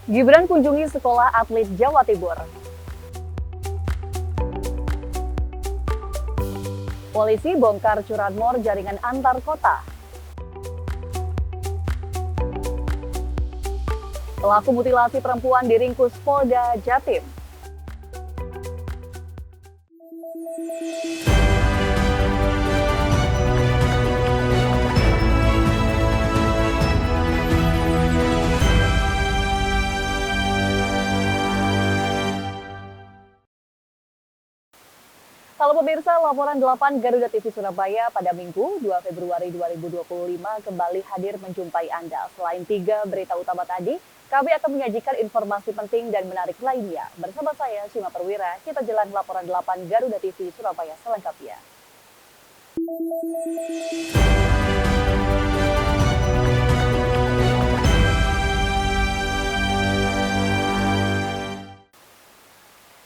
Gibran kunjungi sekolah atlet Jawa Timur. Polisi bongkar curanmor jaringan antar kota. Pelaku mutilasi perempuan diringkus Polda Jatim. Halo pemirsa, laporan 8 Garuda TV Surabaya pada Minggu 2 Februari 2025 kembali hadir menjumpai Anda. Selain 3 berita utama tadi, kami akan menyajikan informasi penting dan menarik lainnya. Bersama saya, Sima Perwira, kita jalan laporan 8 Garuda TV Surabaya selengkapnya.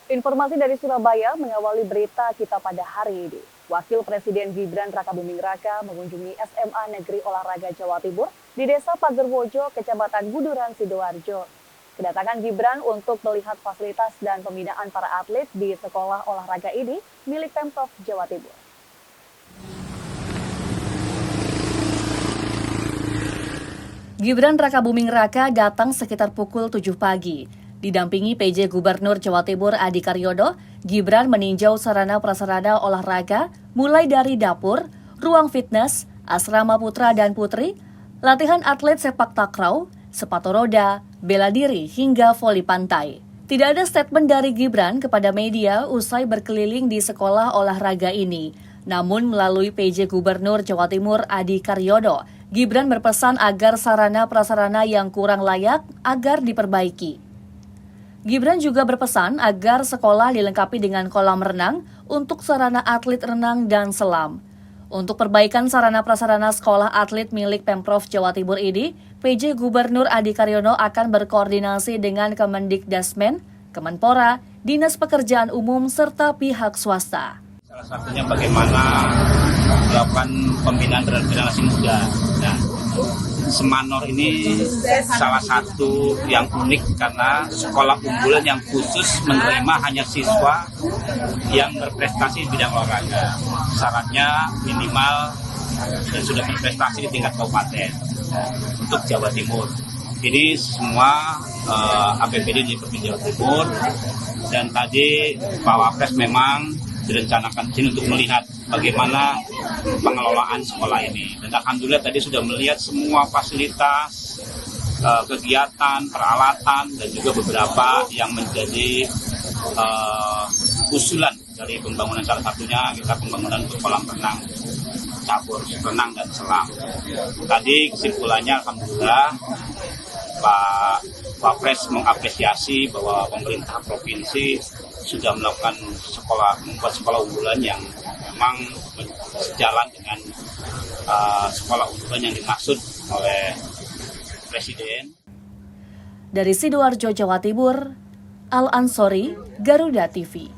Informasi dari Surabaya mengawali berita kita pada hari ini. Wakil Presiden Gibran Rakabuming Raka mengunjungi SMA Negeri Olahraga Jawa Timur di Desa Pagerwojo, Kecamatan Buduran, Sidoarjo. Kedatangan Gibran untuk melihat fasilitas dan pembinaan para atlet di sekolah olahraga ini milik Pemprov Jawa Timur. Gibran Rakabuming Raka datang sekitar pukul 7 pagi. Didampingi PJ Gubernur Jawa Timur Adi Karyono, Gibran meninjau sarana prasarana olahraga mulai dari dapur, ruang fitness, asrama putra dan putri, latihan atlet sepak takraw, sepatu roda, bela diri hingga voli pantai. Tidak ada statement dari Gibran kepada media usai berkeliling di sekolah olahraga ini. Namun melalui PJ Gubernur Jawa Timur Adi Karyono, Gibran berpesan agar sarana prasarana yang kurang layak agar diperbaiki. Gibran juga berpesan agar sekolah dilengkapi dengan kolam renang untuk sarana atlet renang dan selam. Untuk perbaikan sarana prasarana sekolah atlet milik Pemprov Jawa Timur ini, PJ Gubernur Adi Karyono akan berkoordinasi dengan Kemendikdasmen, Kemenpora, Dinas Pekerjaan Umum, serta pihak swasta. Salah satunya bagaimana melakukan pembinaan terhadap generasi muda. Nah, Semanor ini salah satu yang unik karena sekolah unggulan yang khusus menerima hanya siswa yang berprestasi di bidang olahraga. Syaratnya minimal dan sudah berprestasi di tingkat kabupaten untuk Jawa Timur. Jadi semua APBD di Provinsi Jawa Timur, dan tadi Pak Wapres memang direncanakan sini untuk melihat bagaimana pengelolaan sekolah ini. Dan alhamdulillah tadi sudah melihat semua fasilitas, kegiatan, peralatan, dan juga beberapa yang menjadi usulan dari pembangunan, salah satunya kita pembangunan untuk kolam renang, cabur renang dan selam. Tadi kesimpulannya alhamdulillah Pak Wapres mengapresiasi bahwa pemerintah provinsi sudah melakukan membuat sekolah unggulan yang memang sejalan dengan sekolah unggulan yang dimaksud oleh Presiden. Dari Sidoarjo, Jawa Timur, Al-Ansori, Garuda TV.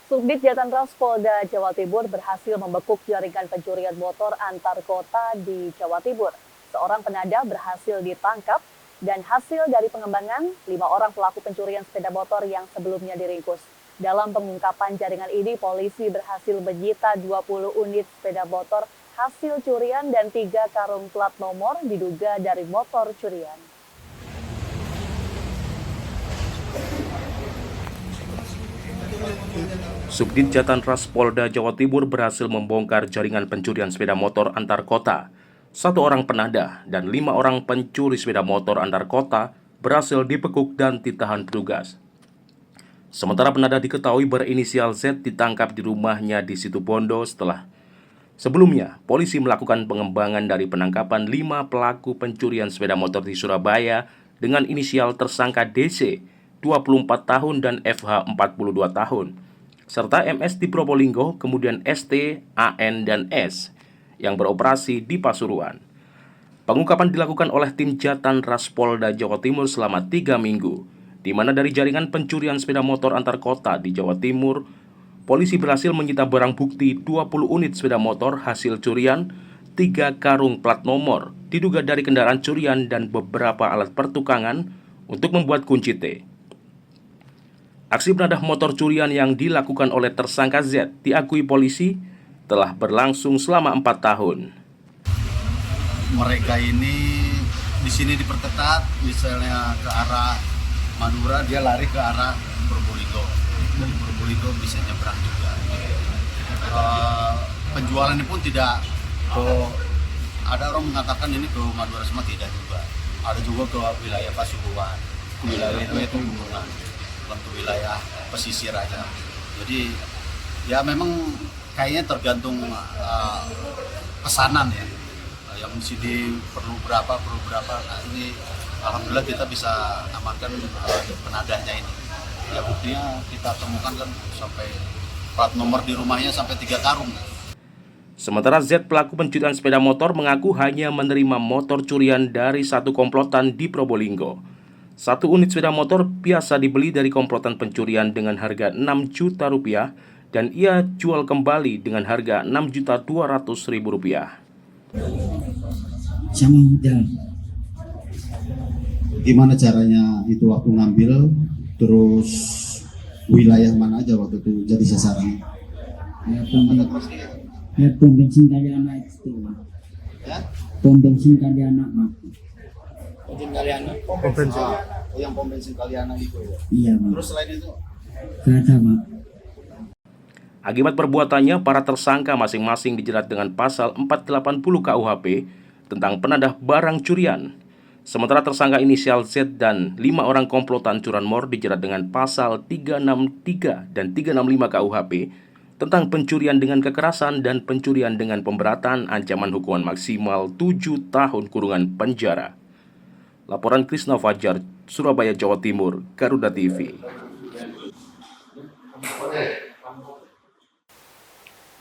Subdit Jatanras Polda Jawa Timur berhasil membekuk jaringan pencurian motor antar kota di Jawa Timur. Seorang penada berhasil ditangkap dan hasil dari pengembangan 5 orang pelaku pencurian sepeda motor yang sebelumnya diringkus. Dalam pengungkapan jaringan ini, polisi berhasil menyita 20 unit sepeda motor hasil curian dan 3 karung plat nomor diduga dari motor curian. Subdit Jatanras Polda Jawa Timur berhasil membongkar jaringan pencurian sepeda motor antar kota. 1 orang penada dan 5 orang pencuri sepeda motor antar kota berhasil dibekuk dan ditahan petugas. Sementara penada diketahui berinisial Z ditangkap di rumahnya di Situbondo setelah sebelumnya polisi melakukan pengembangan dari penangkapan 5 pelaku pencurian sepeda motor di Surabaya dengan inisial tersangka DC 24 tahun dan FH 42 tahun, serta MS di Probolinggo, kemudian ST, AN, dan S yang beroperasi di Pasuruan. Pengungkapan dilakukan oleh tim Jatanras Polda Jawa Timur selama 3 minggu, di mana dari jaringan pencurian sepeda motor antar kota di Jawa Timur, polisi berhasil menyita barang bukti 20 unit sepeda motor hasil curian, 3 karung plat nomor diduga dari kendaraan curian dan beberapa alat pertukangan untuk membuat kunci T. Aksi benadah motor curian yang dilakukan oleh tersangka Z diakui polisi telah berlangsung selama 4 tahun. Mereka ini di sini diperketat, misalnya ke arah Madura dia lari ke arah Probolinggo. Dari Probolinggo bisa nyebrang juga. Penjualannya pun tidak ada orang mengatakan ini ke Madura semua, tidak juga. Ada juga ke wilayah Pasuruan, ke wilayah itu hubungan, bukan ke wilayah pesisir aja. Jadi ya memang kayaknya tergantung pesanan ya. Yang di sini perlu berapa. Nah, ini alhamdulillah kita bisa amankan penadahnya ini. Ya buktinya kita temukan kan sampai plat nomor di rumahnya sampai 3 karung. Sementara Z pelaku pencurian sepeda motor mengaku hanya menerima motor curian dari satu komplotan di Probolinggo. Satu unit sepeda motor biasa dibeli dari komplotan pencurian dengan harga 6 juta rupiah dan ia jual kembali dengan harga 6.200.000 rupiah. Sama jalan. Gimana caranya itu waktu ngambil, terus wilayah mana aja waktu itu jadi sasaran? Pom bensin kali anak itu. Ya? Pom bensin kali anak mak. Pom bensin. Yang pom bensin Kaliana itu ya. Iya mak. Terus selain itu? Kata mak. Akibat perbuatannya, para tersangka masing-masing dijerat dengan pasal 480 KUHP tentang penadah barang curian. Sementara tersangka inisial Z dan 5 orang komplotan curanmor dijerat dengan pasal 363 dan 365 KUHP tentang pencurian dengan kekerasan dan pencurian dengan pemberatan, ancaman hukuman maksimal 7 tahun kurungan penjara. Laporan Krisna Fajar, Surabaya, Jawa Timur, Garuda TV.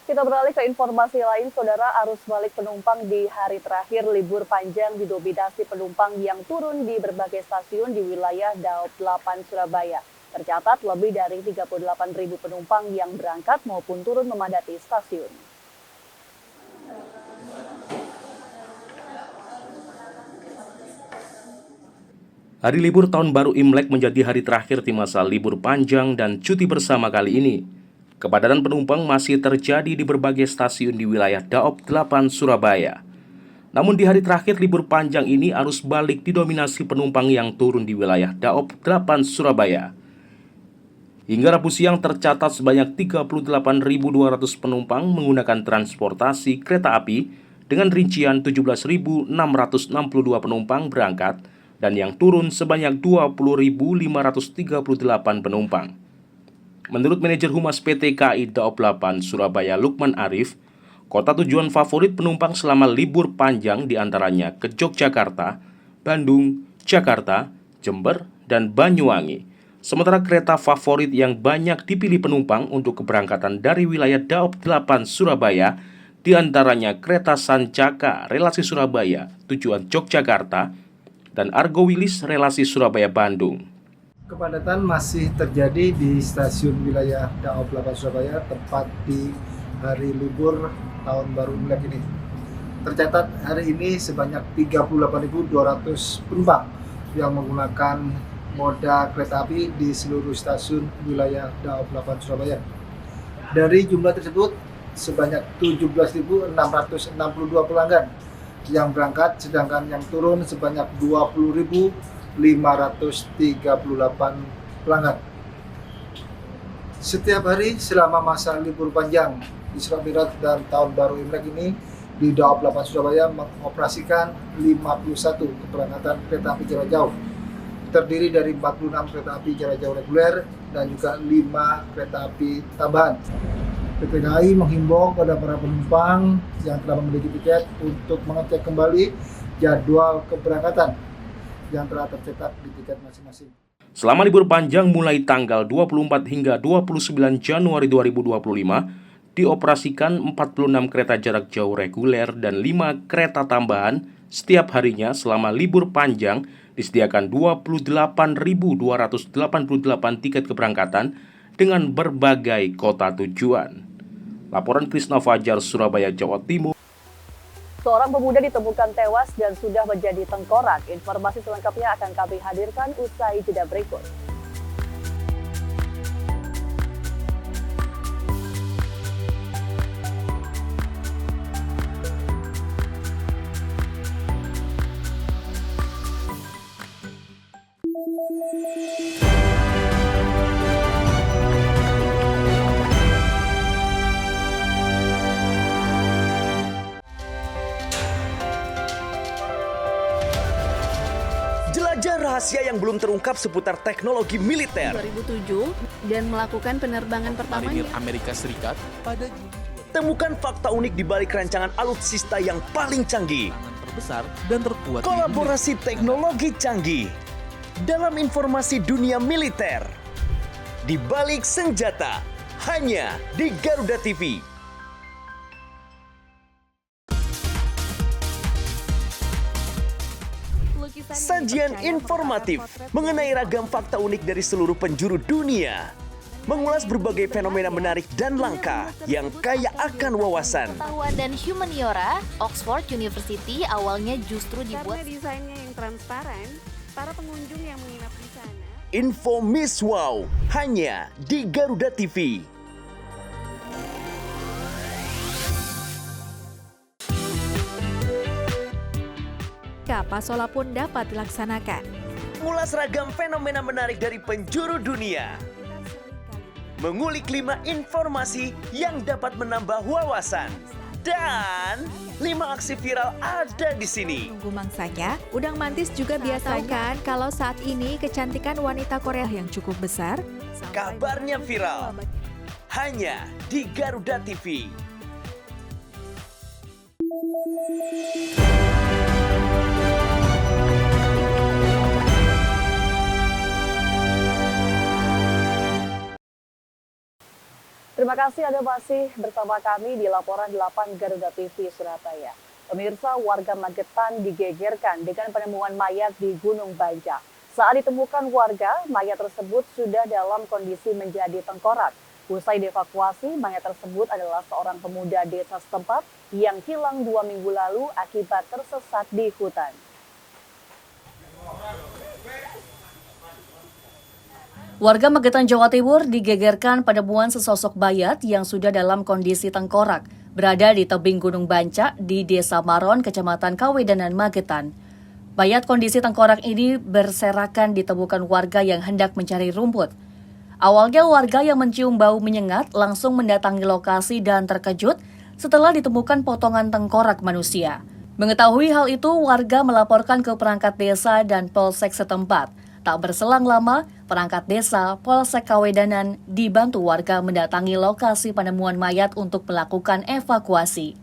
Kita beralih ke informasi lain, Saudara. Arus balik penumpang di hari terakhir libur panjang didominasi penumpang yang turun di berbagai stasiun di wilayah Daob 8 Surabaya. Tercatat lebih dari 38.000 penumpang yang berangkat maupun turun memadati stasiun. Hari libur Tahun Baru Imlek menjadi hari terakhir di masa libur panjang dan cuti bersama kali ini. Kepadatan penumpang masih terjadi di berbagai stasiun di wilayah Daob 8 Surabaya. Namun di hari terakhir libur panjang ini arus balik didominasi penumpang yang turun di wilayah Daob 8 Surabaya. Hingga Rabu siang tercatat sebanyak 38.200 penumpang menggunakan transportasi kereta api dengan rincian 17.662 penumpang berangkat dan yang turun sebanyak 20.538 penumpang. Menurut manajer Humas PT KAI Daob 8 Surabaya Lukman Arif, kota tujuan favorit penumpang selama libur panjang diantaranya ke Yogyakarta, Bandung, Jakarta, Jember, dan Banyuwangi. Sementara kereta favorit yang banyak dipilih penumpang untuk keberangkatan dari wilayah Daob 8 Surabaya diantaranya kereta Sancaka relasi Surabaya tujuan Yogyakarta dan Argo Wilis relasi Surabaya-Bandung. Kepadatan masih terjadi di stasiun wilayah Daob 8 Surabaya tepat di hari libur Tahun Baru Imlek ini. Tercatat hari ini sebanyak 38.200 penumpang yang menggunakan moda kereta api di seluruh stasiun wilayah Daob 8 Surabaya. Dari jumlah tersebut, sebanyak 17.662 pelanggan yang berangkat, sedangkan yang turun sebanyak 20.538 pelanggan. Setiap hari selama masa libur panjang Isra Mi'raj dan Tahun Baru Imlek ini, di Daob 8 Surabaya mengoperasikan 51 keberangkatan kereta api jarak jauh. Terdiri dari 46 kereta api jarak jauh reguler dan juga 5 kereta api tambahan. PT KAI menghimbau kepada para penumpang yang telah memiliki tiket untuk mengecek kembali jadwal keberangkatan yang telah tercetak di tiket masing-masing. Selama libur panjang mulai tanggal 24 hingga 29 Januari 2025, dioperasikan 46 kereta jarak jauh reguler dan 5 kereta tambahan setiap harinya. Selama libur panjang disediakan 28.288 tiket keberangkatan dengan berbagai kota tujuan. Laporan Krisna Fajar, Surabaya, Jawa Timur. Seorang pemuda ditemukan tewas dan sudah menjadi tengkorak. Informasi selengkapnya akan kami hadirkan usai jeda berikut. Jelajah rahasia yang belum terungkap seputar teknologi militer. 2007 dan melakukan penerbangan pertamanya. Amerika Serikat pada Temukan fakta unik di balik rancangan alutsista yang paling canggih. terbesar dan terkuat. Kolaborasi teknologi canggih dalam informasi dunia militer. Di balik senjata, hanya di Garuda TV. Sajian informatif mengenai ragam fakta unik dari seluruh penjuru dunia. Mengulas berbagai fenomena menarik dan langka yang kaya akan wawasan. Pengetahuan dan humaniora, Oxford University awalnya justru dibuat Karena desainnya yang transparan, para pengunjung yang menginap di sana. Info Miss Wow hanya di Garuda TV. Pasola pun dapat dilaksanakan. Mengulas ragam fenomena menarik dari penjuru dunia. Mengulik 5 informasi yang dapat menambah wawasan. Dan 5 aksi viral ada di sini. Tunggu mangsanya, udang mantis juga biasanya kan kalau saat ini kecantikan wanita Korea yang cukup besar. Kabarnya viral. Hanya di Garuda TV. Terima kasih Anda masih bersama kami di laporan 8 Garuda TV Surabaya. Pemirsa, warga Magetan digegerkan dengan penemuan mayat di Gunung Banca. Saat ditemukan warga, mayat tersebut sudah dalam kondisi menjadi tengkorak. Usai dievakuasi, mayat tersebut adalah seorang pemuda desa setempat yang hilang 2 minggu lalu akibat tersesat di hutan. Warga Magetan, Jawa Timur digegerkan penemuan sesosok mayat yang sudah dalam kondisi tengkorak, berada di tebing Gunung Banca di Desa Maron, Kecamatan Kawedanan, Magetan. Mayat kondisi tengkorak ini berserakan ditemukan warga yang hendak mencari rumput. Awalnya warga yang mencium bau menyengat langsung mendatangi lokasi dan terkejut setelah ditemukan potongan tengkorak manusia. Mengetahui hal itu, warga melaporkan ke perangkat desa dan polsek setempat. Tak berselang lama, perangkat desa Polsek Kawedanan dibantu warga mendatangi lokasi penemuan mayat untuk melakukan evakuasi.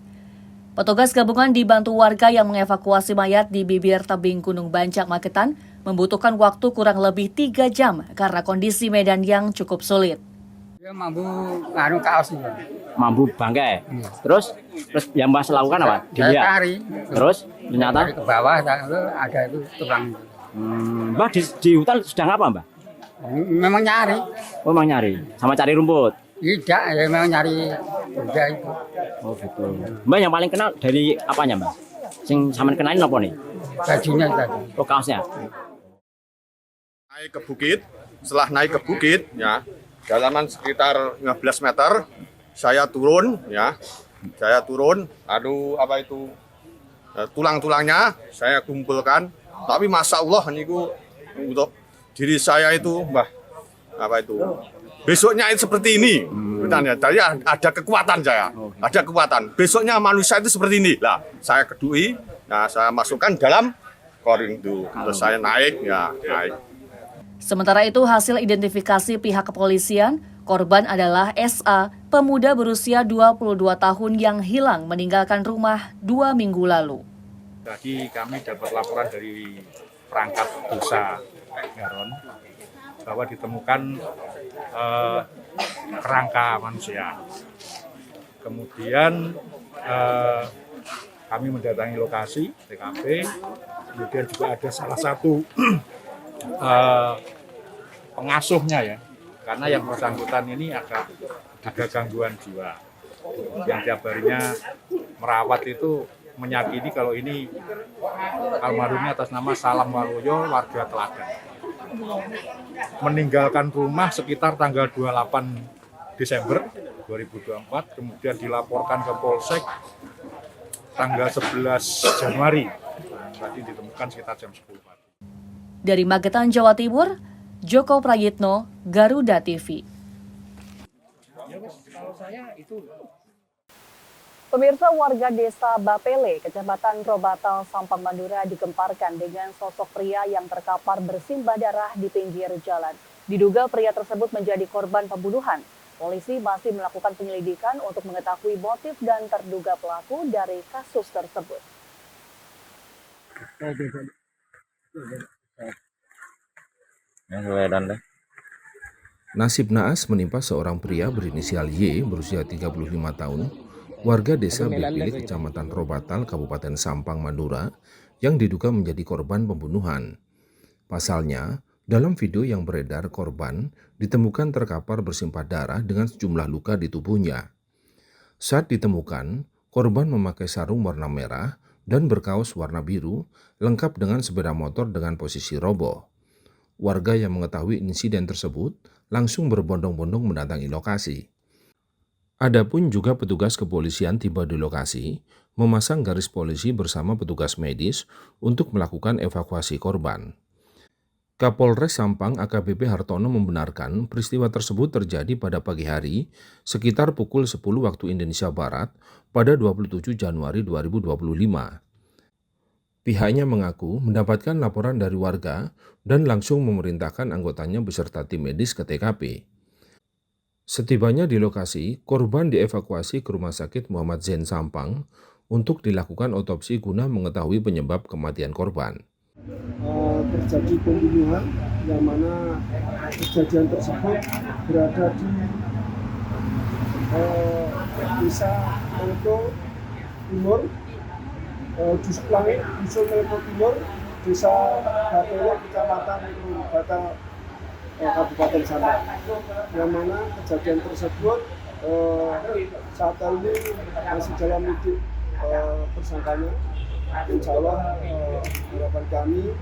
Petugas gabungan dibantu warga yang mengevakuasi mayat di bibir tebing Gunung Banca, Magetan membutuhkan waktu kurang lebih 3 jam karena kondisi medan yang cukup sulit. Dia mampu ngaruh kaos itu. Mampu bangkai. Terus yang Mas lakukan apa? Dia cari. Terus ternyata ke bawah ada itu tulang. Mbah di hutan sedang apa, Mbah? Memang nyari. Oh, memang nyari. Sama cari rumput. Tidak, ya memang nyari kuda itu. Oh, gitu. Mbah yang paling kenal dari apanya, Mbah? Sing sampean kenalin apa nih? Bajunya tadi. Oh, kaosnya. Naik ke bukit, setelah naik ke bukit, ya, dalaman sekitar 15 meter, saya turun, aduh apa itu, tulang-tulangnya saya kumpulkan, tapi Masya Allah, ini untuk diri saya itu, Mbah, apa itu, besoknya itu seperti ini, jadi ada kekuatan saya, ada kekuatan, besoknya manusia itu seperti ini, lah, saya kedui, nah saya masukkan dalam koring itu, terus saya naik. Sementara itu, hasil identifikasi pihak kepolisian, korban adalah SA, pemuda berusia 22 tahun yang hilang meninggalkan rumah 2 minggu lalu. Tadi kami dapat laporan dari perangkat desa Garon bahwa ditemukan kerangka manusia. Kemudian kami mendatangi lokasi TKP, kemudian juga ada salah satu pengasuhnya ya, karena yang bersangkutan ini agak gangguan jiwa, yang tiap harinya merawat itu meyakini kalau ini almarhumnya atas nama Salam Waluyo, warga Teladan. Meninggalkan rumah sekitar tanggal 28 Desember 2024, kemudian dilaporkan ke Polsek tanggal 11 Januari. Tadi ditemukan sekitar jam 10 pagi. Dari Magetan, Jawa Timur, Joko Prayitno, Garuda TV. Pemirsa, warga desa Bapele, Kecamatan Robatal, Sampang, Madura digemparkan dengan sosok pria yang terkapar bersimbah darah di pinggir jalan. Diduga pria tersebut menjadi korban pembunuhan. Polisi masih melakukan penyelidikan untuk mengetahui motif dan terduga pelaku dari kasus tersebut. Nasib naas menimpa seorang pria berinisial Y berusia 35 tahun, warga desa Bepili, Kecamatan Robatal, Kabupaten Sampang, Madura, yang diduga menjadi korban pembunuhan. Pasalnya, dalam video yang beredar, korban ditemukan terkapar bersimpah darah dengan sejumlah luka di tubuhnya. Saat ditemukan, korban memakai sarung warna merah dan berkaos warna biru, lengkap dengan sepeda motor dengan posisi roboh. Warga yang mengetahui insiden tersebut langsung berbondong-bondong mendatangi lokasi. Adapun juga petugas kepolisian tiba di lokasi, memasang garis polisi bersama petugas medis untuk melakukan evakuasi korban. Kapolres Sampang AKBP Hartono membenarkan peristiwa tersebut terjadi pada pagi hari sekitar pukul 10 waktu Indonesia Barat pada 27 Januari 2025. Pihaknya mengaku mendapatkan laporan dari warga dan langsung memerintahkan anggotanya beserta tim medis ke TKP. Setibanya di lokasi, korban dievakuasi ke Rumah Sakit Muhammad Zain Sampang untuk dilakukan otopsi guna mengetahui penyebab kematian korban. Terjadi pembunuhan yang mana kejadian tersebut berada di desa Melko Timur, Dusun Langit, Dusun Melko Timur, desa Bapele, Kecamatan Robatal, Kabupaten Sampang, yang mana kejadian tersebut saat ini masih dalam lidik tersangkanya. Insya Allah harapan kami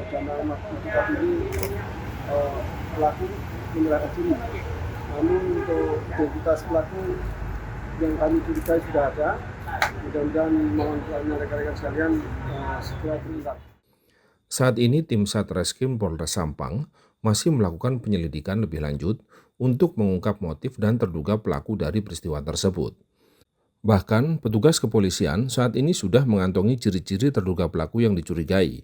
dalam waktu dekat ini pelaku menyerahkan diri. Namun untuk identitas pelaku yang kami curigai sudah ada. Mudah-mudahan mohon rekan-rekan sekalian segera terungkap. Saat ini tim Satreskrim Polres Sampang masih melakukan penyelidikan lebih lanjut untuk mengungkap motif dan terduga pelaku dari peristiwa tersebut. Bahkan, petugas kepolisian saat ini sudah mengantongi ciri-ciri terduga pelaku yang dicurigai.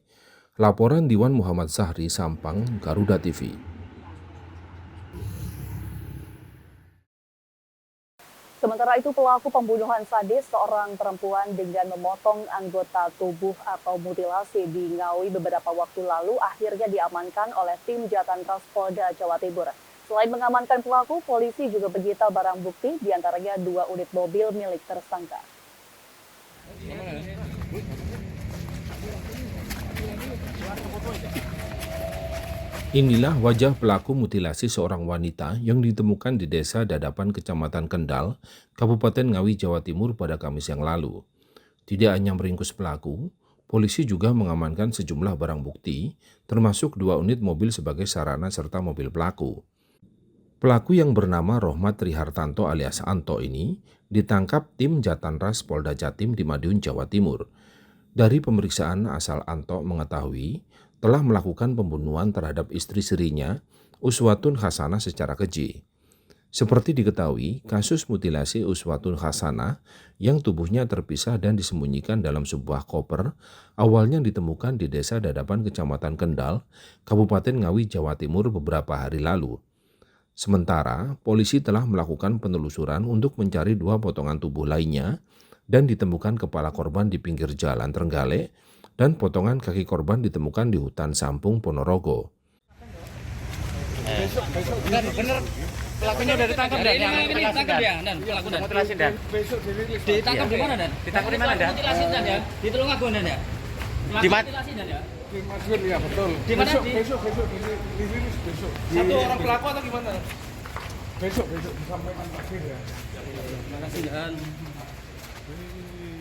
Laporan Diwan Muhammad Zahri, Sampang, Garuda TV. Sementara itu, pelaku pembunuhan sadis seorang perempuan dengan memotong anggota tubuh atau mutilasi di Ngawi beberapa waktu lalu akhirnya diamankan oleh tim Jatantras Polda Jawa Timur. Selain mengamankan pelaku, polisi juga menyita barang bukti, diantaranya 2 unit mobil milik tersangka. Inilah wajah pelaku mutilasi seorang wanita yang ditemukan di Desa Dadapan, Kecamatan Kendal, Kabupaten Ngawi, Jawa Timur pada Kamis yang lalu. Tidak hanya meringkus pelaku, polisi juga mengamankan sejumlah barang bukti, termasuk 2 unit mobil sebagai sarana serta mobil pelaku. Pelaku yang bernama Rohmat Trihartanto alias Anto ini ditangkap tim Jatantras Polda Jatim di Madiun, Jawa Timur. Dari pemeriksaan asal Anto mengetahui telah melakukan pembunuhan terhadap istri sirinya, Uswatun Hasanah secara keji. Seperti diketahui, kasus mutilasi Uswatun Hasanah yang tubuhnya terpisah dan disembunyikan dalam sebuah koper awalnya ditemukan di Desa Dadapan, Kecamatan Kendal, Kabupaten Ngawi, Jawa Timur beberapa hari lalu. Sementara, polisi telah melakukan penelusuran untuk mencari 2 potongan tubuh lainnya dan ditemukan kepala korban di pinggir jalan Trenggalek dan potongan kaki korban ditemukan di hutan Sampung, Ponorogo. Bener, pelakunya udah ditangkap dan yang ditangkap ya, dan pelaku dan mutilasi dan ditangkap di mana dan? Ditangkap di mana dan? Mutilasi dan ya, di Tulungagung dan ya. Di mana? Di Madiun ya betul. Di mana? Besok besok. Satu orang pelaku atau gimana? Besok disampaikan Pak ya. Terima kasih dan.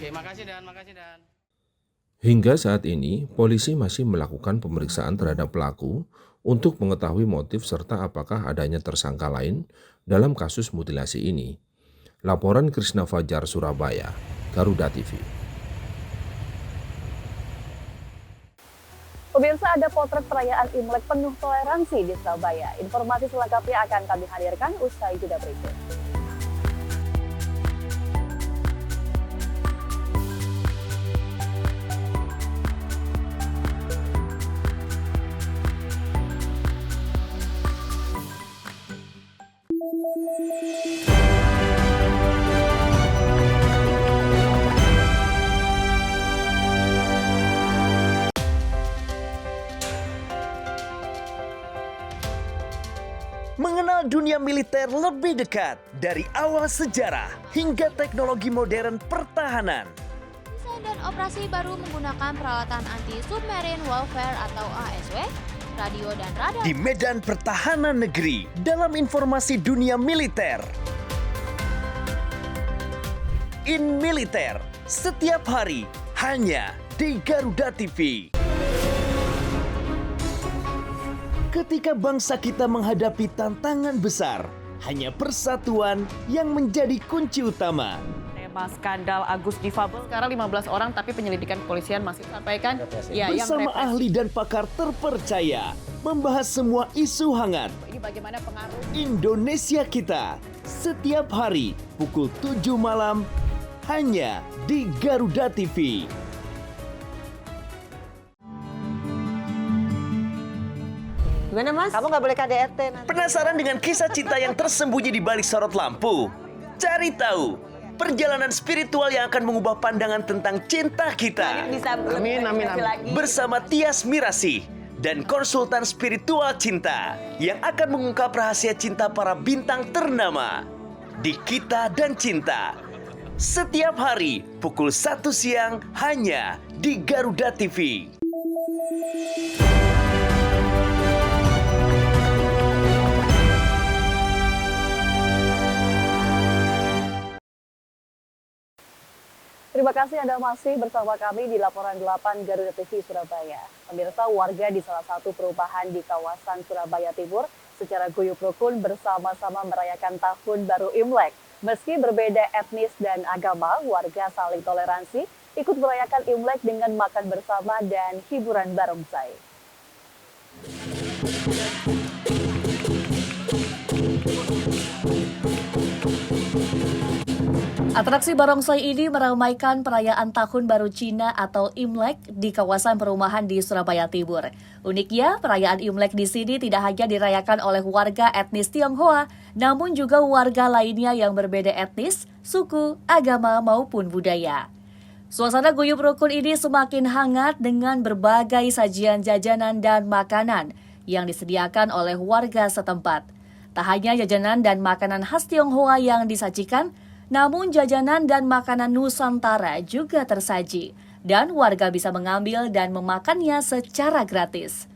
Oke, makasih Dan. Hingga saat ini, polisi masih melakukan pemeriksaan terhadap pelaku untuk mengetahui motif serta apakah adanya tersangka lain dalam kasus mutilasi ini. Laporan Krisna Fajar, Surabaya, Garuda TV. Pemirsa, ada potret perayaan Imlek penuh toleransi di Surabaya. Informasi selengkapnya akan kami hadirkan usai jeda berikut. Mengenal dunia militer lebih dekat dari awal sejarah hingga teknologi modern pertahanan. Desain dan operasi baru menggunakan peralatan anti-submarine warfare atau ASW, radio dan radar. Di medan pertahanan negeri dalam informasi dunia militer. In Militer, setiap hari hanya di Garuda TV. Ketika bangsa kita menghadapi tantangan besar, hanya persatuan yang menjadi kunci utama. Tema skandal Agus Difabel. Sekarang 15 orang, tapi penyelidikan kepolisian masih sampaikan. Ya, Bersama ahli dan pakar terpercaya, membahas semua isu hangat. Ini bagaimana pengaruh Indonesia kita, setiap hari pukul 7 malam, hanya di Garuda TV. Gimana Mas? Kamu nggak boleh KDRT nanti. Penasaran dengan kisah cinta yang tersembunyi di balik sorot lampu? Cari tahu perjalanan spiritual yang akan mengubah pandangan tentang cinta kita. Amin. Bersama Tias Mirasih dan konsultan spiritual cinta yang akan mengungkap rahasia cinta para bintang ternama di Kita dan Cinta. Setiap hari pukul 1 siang hanya di Garuda TV. Terima kasih Anda masih bersama kami di Laporan 8 Garuda TV Surabaya. Pemirsa, warga di salah satu perumahan di kawasan Surabaya Timur secara guyup rukun bersama-sama merayakan Tahun Baru Imlek. Meski berbeda etnis dan agama, warga saling toleransi, ikut merayakan Imlek dengan makan bersama dan hiburan barongsai. Atraksi barongsai ini meramaikan perayaan Tahun Baru Cina atau Imlek di kawasan perumahan di Surabaya Timur. Uniknya, perayaan Imlek di sini tidak hanya dirayakan oleh warga etnis Tionghoa, namun juga warga lainnya yang berbeda etnis, suku, agama maupun budaya. Suasana guyup rukun ini semakin hangat dengan berbagai sajian jajanan dan makanan yang disediakan oleh warga setempat. Tak hanya jajanan dan makanan khas Tionghoa yang disajikan, namun jajanan dan makanan Nusantara juga tersaji dan warga bisa mengambil dan memakannya secara gratis.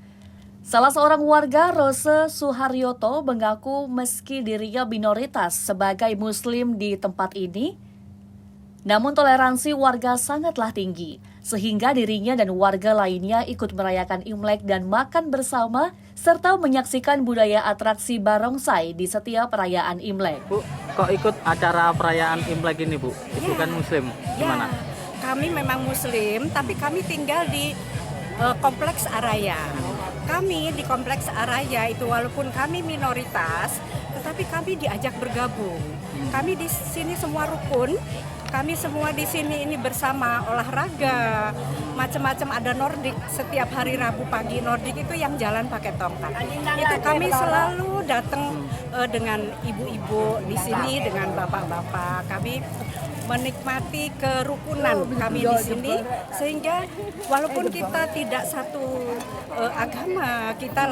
Salah seorang warga, Rose Suharyoto, mengaku meski dirinya minoritas sebagai muslim di tempat ini, namun toleransi warga sangatlah tinggi, sehingga dirinya dan warga lainnya ikut merayakan Imlek dan makan bersama, serta menyaksikan budaya atraksi barongsai di setiap perayaan Imlek. Bu, kok ikut acara perayaan Imlek ini Bu? Itu kan muslim, gimana? Kami memang muslim, tapi kami tinggal di Kompleks Araya. Kami di Kompleks Araya itu walaupun kami minoritas, tetapi kami diajak bergabung. Kami di sini semua rukun. Kami semua di sini ini bersama olahraga, macam-macam, ada Nordik setiap hari Rabu pagi. Nordik itu yang jalan pakai tongkat. Itu kami selalu datang dengan ibu-ibu di sini, dengan bapak-bapak. Kami menikmati kerukunan kami di sini, sehingga walaupun kita tidak satu agama, kita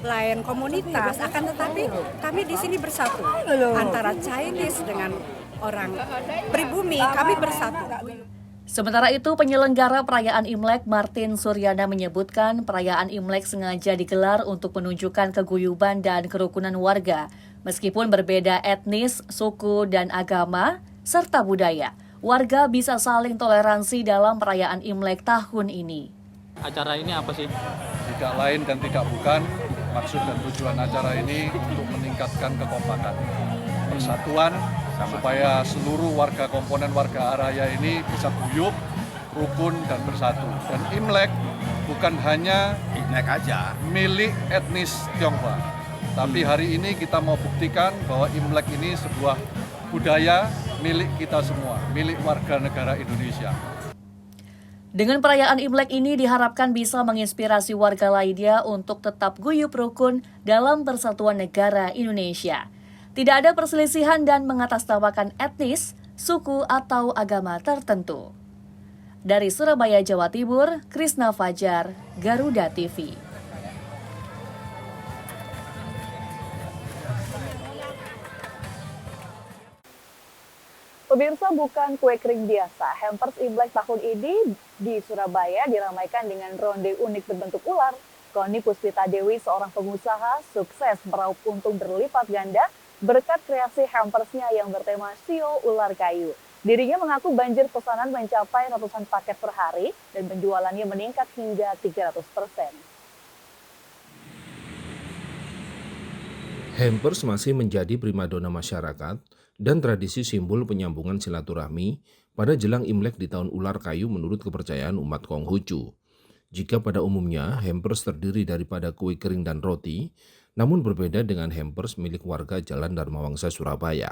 lain komunitas, akan tetapi kami di sini bersatu antara Chinese dengan orang pribumi, kami bersatu. Sementara itu, penyelenggara perayaan Imlek Martin Suryana menyebutkan perayaan Imlek sengaja digelar untuk menunjukkan keguyuban dan kerukunan warga. Meskipun berbeda etnis, suku, dan agama, serta budaya, warga bisa saling toleransi dalam perayaan Imlek tahun ini. Acara ini apa sih? Tidak lain dan tidak bukan, maksud dan tujuan acara ini untuk meningkatkan kekompakan, persatuan, supaya seluruh warga komponen warga Araya ini bisa guyup, rukun, dan bersatu. Dan Imlek bukan hanya Imlek aja milik etnis Tionghoa, tapi hari ini kita mau buktikan bahwa Imlek ini sebuah budaya milik kita semua, milik warga negara Indonesia. Dengan perayaan Imlek ini diharapkan bisa menginspirasi warga lainnya untuk tetap guyup rukun dalam persatuan negara Indonesia. Tidak ada perselisihan dan mengatasnamakan etnis, suku, atau agama tertentu. Dari Surabaya, Jawa Timur, Krisna Fajar, Garuda TV. Pemirsa, bukan kue kering biasa. Hampers Imlek tahun ini di Surabaya diramaikan dengan ronde unik berbentuk ular. Koni Puspita Dewi, seorang pengusaha, sukses meraup untung berlipat ganda berkat kreasi hampersnya yang bertema Sio Ular Kayu. Dirinya mengaku banjir pesanan mencapai ratusan paket per hari dan penjualannya meningkat hingga 300%. Hampers masih menjadi primadona masyarakat dan tradisi simbol penyambungan silaturahmi pada jelang Imlek di tahun ular kayu menurut kepercayaan umat Konghucu. Jika pada umumnya hampers terdiri daripada kue kering dan roti, namun berbeda dengan hampers milik warga Jalan Dharmawangsa Surabaya.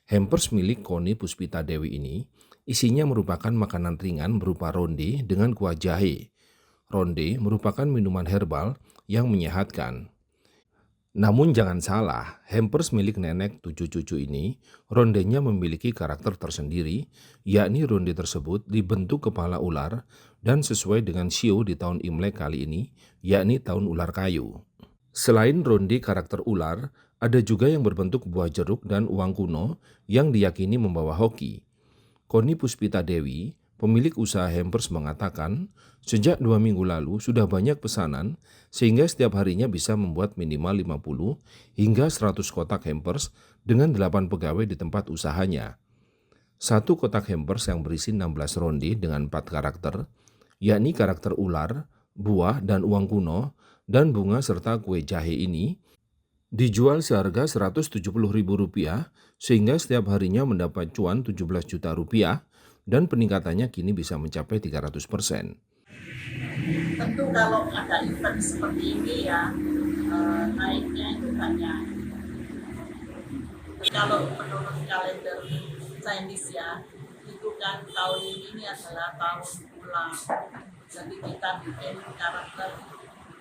Hampers milik Koni Puspita Dewi ini isinya merupakan makanan ringan berupa ronde dengan kuah jahe. Ronde merupakan minuman herbal yang menyehatkan. Namun jangan salah, hampers milik nenek 7 cucu ini, rondenya memiliki karakter tersendiri, yakni ronde tersebut dibentuk kepala ular dan sesuai dengan sio di tahun Imlek kali ini, yakni tahun ular kayu. Selain ronde karakter ular, ada juga yang berbentuk buah jeruk dan uang kuno yang diyakini membawa hoki. Koni Puspita Dewi, pemilik usaha hampers mengatakan, sejak 2 minggu lalu sudah banyak pesanan sehingga setiap harinya bisa membuat minimal 50 hingga 100 kotak hampers dengan 8 pegawai di tempat usahanya. Satu kotak hampers yang berisi 16 ronde dengan 4 karakter, yakni karakter ular, buah dan uang kuno, dan bunga serta kue jahe ini, dijual seharga Rp170.000 sehingga setiap harinya mendapat cuan Rp17 juta dan peningkatannya kini bisa mencapai 300%. Tentu kalau ada event seperti ini ya naiknya itu banyak. Kalau menurut kalender Chinese ya, itu kan tahun ini adalah tahun ular. Jadi kita bikin karakter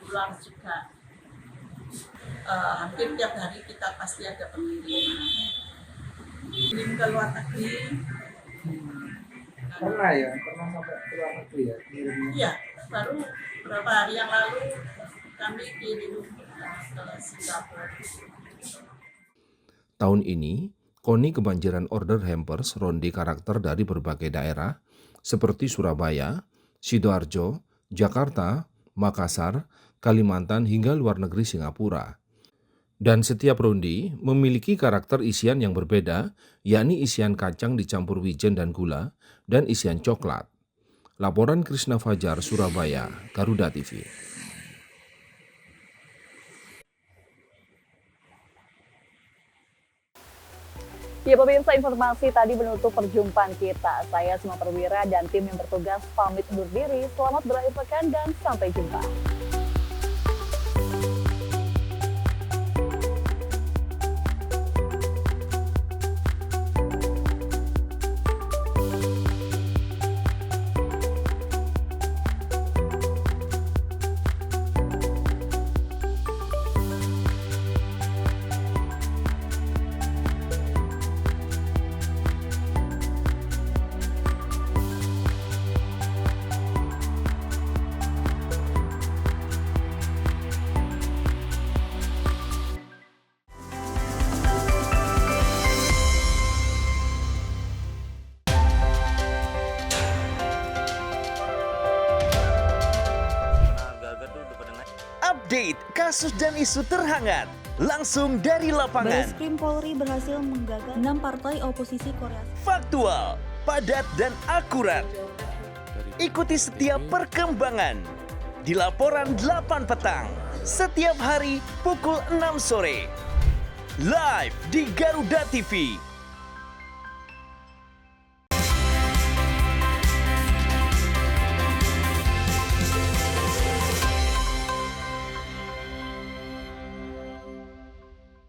ular juga. Hampir tiap hari kita pasti ada pengiriman. Kirim ke luar negeri. Pernah sampai ke luar negeri ya ngirimnya? Iya, baru beberapa hari yang lalu kami kirim ke Singapura. Tahun ini, Koni kebanjiran order hampers ronde karakter dari berbagai daerah seperti Surabaya, Sidoarjo, Jakarta, Makassar, Kalimantan hingga luar negeri Singapura. Dan setiap ronde memiliki karakter isian yang berbeda, yakni isian kacang dicampur wijen dan gula, dan isian coklat. Laporan Krisna Fajar, Surabaya, Garuda TV. Ya pemirsa, informasi tadi menutup perjumpaan kita. Saya Suma Perwira dan tim yang bertugas pamit undur diri. Selamat berakhir pekan dan sampai jumpa. Update kasus dan isu terhangat langsung dari lapangan. Barreskrim Polri berhasil menggagal 6 partai oposisi Korea. Faktual, padat dan akurat. Ikuti setiap perkembangan di laporan 8 petang setiap hari pukul 6 sore. Live di Garuda TV.